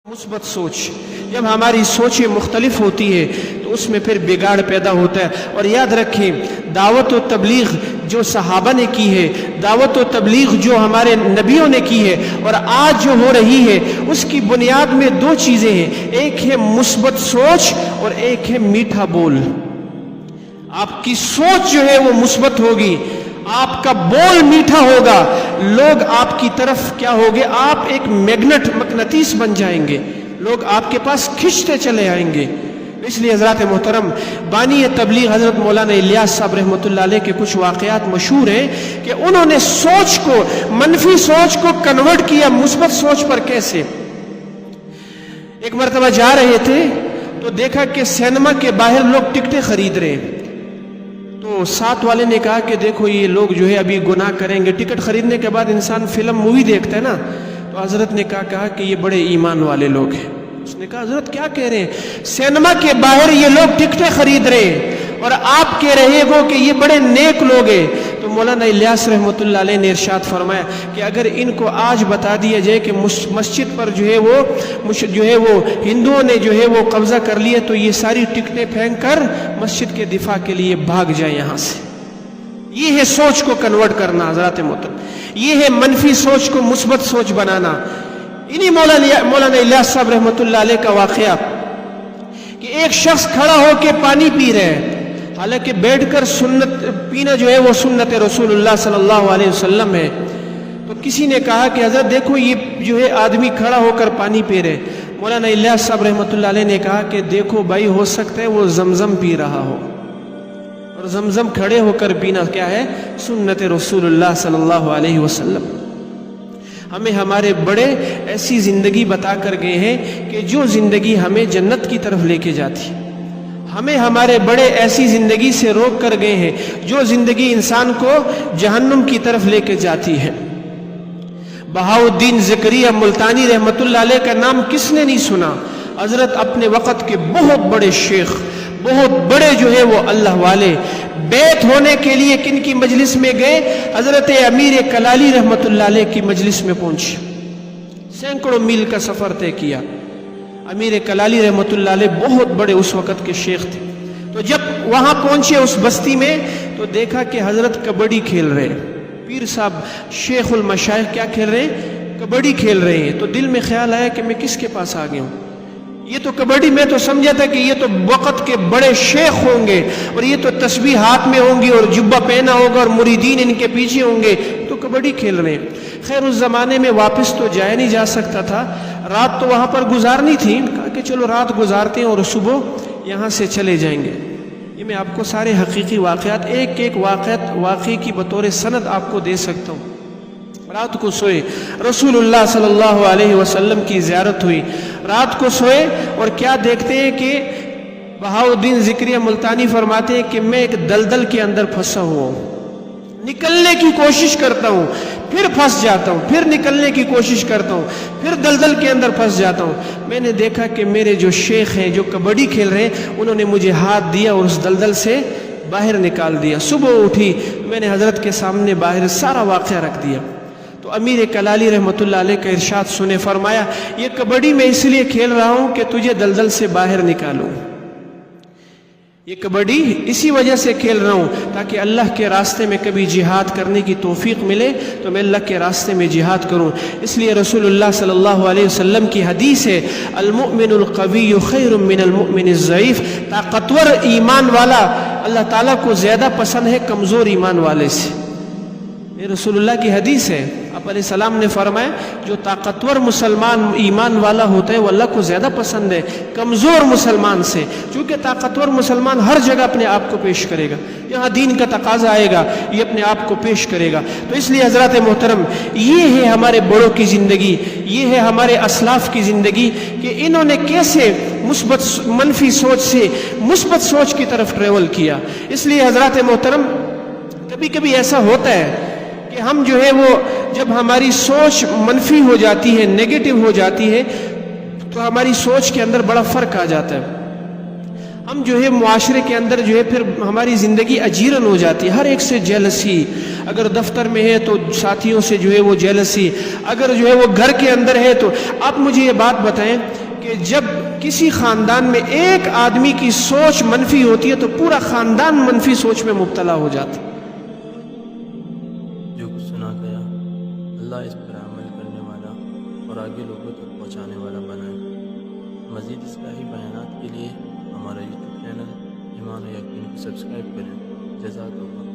مثبت سوچ جب ہماری سوچیں مختلف ہوتی ہے تو اس میں پھر بگاڑ پیدا ہوتا ہے. اور یاد رکھیں دعوت و تبلیغ جو صحابہ نے کی ہے، دعوت و تبلیغ جو ہمارے نبیوں نے کی ہے اور آج جو ہو رہی ہے، اس کی بنیاد میں دو چیزیں ہیں. ایک ہے مثبت سوچ اور ایک ہے میٹھا بول. آپ کی سوچ جو ہے وہ مثبت ہوگی، آپ کا بول میٹھا ہوگا، لوگ آپ کی طرف کیا ہوگے؟ آپ ایک میگنٹ مقناطیس بن جائیں گے، لوگ آپ کے پاس کھنچتے چلے آئیں گے. اس لیے حضرات محترم بانی تبلیغ حضرت مولانا الیاس صاحب رحمۃ اللہ علیہ کے کچھ واقعات مشہور ہیں کہ انہوں نے سوچ کو، منفی سوچ کو کنورٹ کیا مثبت سوچ پر. کیسے؟ ایک مرتبہ جا رہے تھے تو دیکھا کہ سینما کے باہر لوگ ٹکٹیں خرید رہے ہیں. تو ساتھ والے نے کہا کہ دیکھو یہ لوگ جو ہے ابھی گناہ کریں گے. ٹکٹ خریدنے کے بعد انسان فلم مووی دیکھتا ہے نا. تو حضرت نے کہا کہ یہ بڑے ایمان والے لوگ ہیں. اس نے کہا حضرت کیا کہہ رہے ہیں؟ سینما کے باہر یہ لوگ ٹکٹیں خرید رہے ہیں اور آپ کہہ رہے ہو کہ یہ بڑے نیک لوگ ہیں. تو مولانا الیاس رحمۃ اللہ علیہ نے ارشاد فرمایا کہ اگر ان کو آج بتا دیا جائے کہ مسجد پر جو ہے وہ ہندوؤں نے جو ہے وہ قبضہ کر لیا تو یہ ساری ٹکٹیں پھینک کر مسجد کے دفاع کے لیے بھاگ جائے یہاں سے. یہ ہے سوچ کو کنورٹ کرنا حضرات محترم، یہ ہے منفی سوچ کو مثبت سوچ بنانا. انہی مولانا الیاس صاحب رحمۃ اللہ علیہ کا واقعہ کہ ایک شخص کھڑا ہو کے پانی پی رہے ہیں، حالانکہ بیٹھ کر سنت پینا جو ہے وہ سنت رسول اللہ صلی اللہ علیہ وسلم ہے. تو کسی نے کہا کہ حضرت دیکھو یہ جو ہے آدمی کھڑا ہو کر پانی پی رہے. مولانا الیاس صاحب رحمۃ اللہ علیہ نے کہا کہ دیکھو بھائی ہو سکتا ہے وہ زمزم پی رہا ہو، اور زمزم کھڑے ہو کر پینا کیا ہے؟ سنت رسول اللہ صلی اللہ علیہ وسلم. ہمیں ہمارے بڑے ایسی زندگی بتا کر گئے ہیں کہ جو زندگی ہمیں جنت کی طرف لے کے جاتی. ہمیں ہمارے بڑے ایسی زندگی سے روک کر گئے ہیں جو زندگی انسان کو جہنم کی طرف لے کے جاتی ہے. بہاؤالدین زکریا ملتانی رحمۃ اللہ علیہ کا نام کس نے نہیں سنا؟ حضرت اپنے وقت کے بہت بڑے شیخ، بہت بڑے جو ہے وہ اللہ والے، بیت ہونے کے لیے کن کی مجلس میں گئے؟ حضرت امیر کلالی رحمۃ اللہ علیہ کی مجلس میں پہنچے. سینکڑوں میل کا سفر طے کیا. امیر کلالی رحمۃ اللہ علیہ بہت بڑے اس وقت کے شیخ تھے. تو جب وہاں پہنچے اس بستی میں تو دیکھا کہ حضرت کبڈی کھیل رہے ہیں. پیر صاحب شیخ المشائخ کیا کھیل رہے ہیں؟ کبڈی کھیل رہے ہیں. تو دل میں خیال آیا کہ میں کس کے پاس آ گیا ہوں؟ یہ تو کبڈی، میں تو سمجھا تھا کہ یہ تو وقت کے بڑے شیخ ہوں گے اور یہ تو تسبیح ہاتھ میں ہوں گی اور جبہ پہنا ہوگا اور مریدین ان کے پیچھے ہوں گے، تو کبڈی کھیل رہے ہیں. خیر اس زمانے میں واپس تو جایا نہیں جا سکتا تھا، رات تو وہاں پر گزارنی تھی. کہا کہ چلو رات گزارتے ہیں اور صبح یہاں سے چلے جائیں گے. یہ میں آپ کو سارے حقیقی واقعات ایک ایک واقعے کی بطور سند آپ کو دے سکتا ہوں. رات کو سوئے، رسول اللہ صلی اللہ علیہ وسلم کی زیارت ہوئی. رات کو سوئے اور کیا دیکھتے ہیں کہ بہاؤالدین زکریا ملتانی فرماتے ہیں کہ میں ایک دلدل کے اندر پھنسا ہوا ہوں. نکلنے کی کوشش کرتا ہوں، پھر پھنس جاتا ہوں، پھر نکلنے کی کوشش کرتا ہوں، پھر دلدل کے اندر پھنس جاتا ہوں. میں نے دیکھا کہ میرے جو شیخ ہیں جو کبڈی کھیل رہے ہیں انہوں نے مجھے ہاتھ دیا اور اس دلدل سے باہر نکال دیا. صبح اٹھی میں نے حضرت کے سامنے باہر سارا واقعہ رکھ دیا. تو امیر کلالی رحمۃ اللہ علیہ کا ارشاد سنے، فرمایا یہ کبڈی میں اس لیے کھیل رہا ہوں کہ تجھے دلدل سے باہر نکالوں. یہ کبڈی اسی وجہ سے کھیل رہا ہوں تاکہ اللہ کے راستے میں کبھی جہاد کرنے کی توفیق ملے تو میں اللہ کے راستے میں جہاد کروں. اس لیے رسول اللہ صلی اللہ علیہ وسلم کی حدیث ہے المؤمن القوی خیر من المؤمن الضعیف. طاقتور ایمان والا اللہ تعالیٰ کو زیادہ پسند ہے کمزور ایمان والے سے. یہ رسول اللہ کی حدیث ہے. آپ علیہ السلام نے فرمایا جو طاقتور مسلمان ایمان والا ہوتا ہے وہ اللہ کو زیادہ پسند ہے کمزور مسلمان سے. چونکہ طاقتور مسلمان ہر جگہ اپنے آپ کو پیش کرے گا، یہاں دین کا تقاضا آئے گا یہ اپنے آپ کو پیش کرے گا. تو اس لیے حضرات محترم یہ ہے ہمارے بڑوں کی زندگی، یہ ہے ہمارے اسلاف کی زندگی کہ انہوں نے کیسے منفی سوچ سے مثبت سوچ کی طرف ٹریول کیا. اس لیے حضرات محترم کبھی کبھی ایسا ہوتا ہے کہ ہم جو ہے وہ جب ہماری سوچ منفی ہو جاتی ہے، نیگیٹو ہو جاتی ہے، تو ہماری سوچ کے اندر بڑا فرق آ جاتا ہے. ہم جو ہے معاشرے کے اندر جو ہے پھر ہماری زندگی اجیرن ہو جاتی ہے، ہر ایک سے جیلسی، اگر دفتر میں ہے تو ساتھیوں سے جو ہے وہ جیلسی، اگر جو ہے وہ گھر کے اندر ہے تو آپ مجھے یہ بات بتائیں کہ جب کسی خاندان میں ایک آدمی کی سوچ منفی ہوتی ہے تو پورا خاندان منفی سوچ میں مبتلا ہو جاتا ہے۔ جو کچھ سنا گیا اللہ اس پر عمل کرنے والا اور آگے لوگوں تک پہنچانے والا بنائے۔ مزید اصلاحی بیانات کے لیے ہمارا یوٹیوب چینل ایمان و یقین کو سبسکرائب کریں۔ جزاک اللہ۔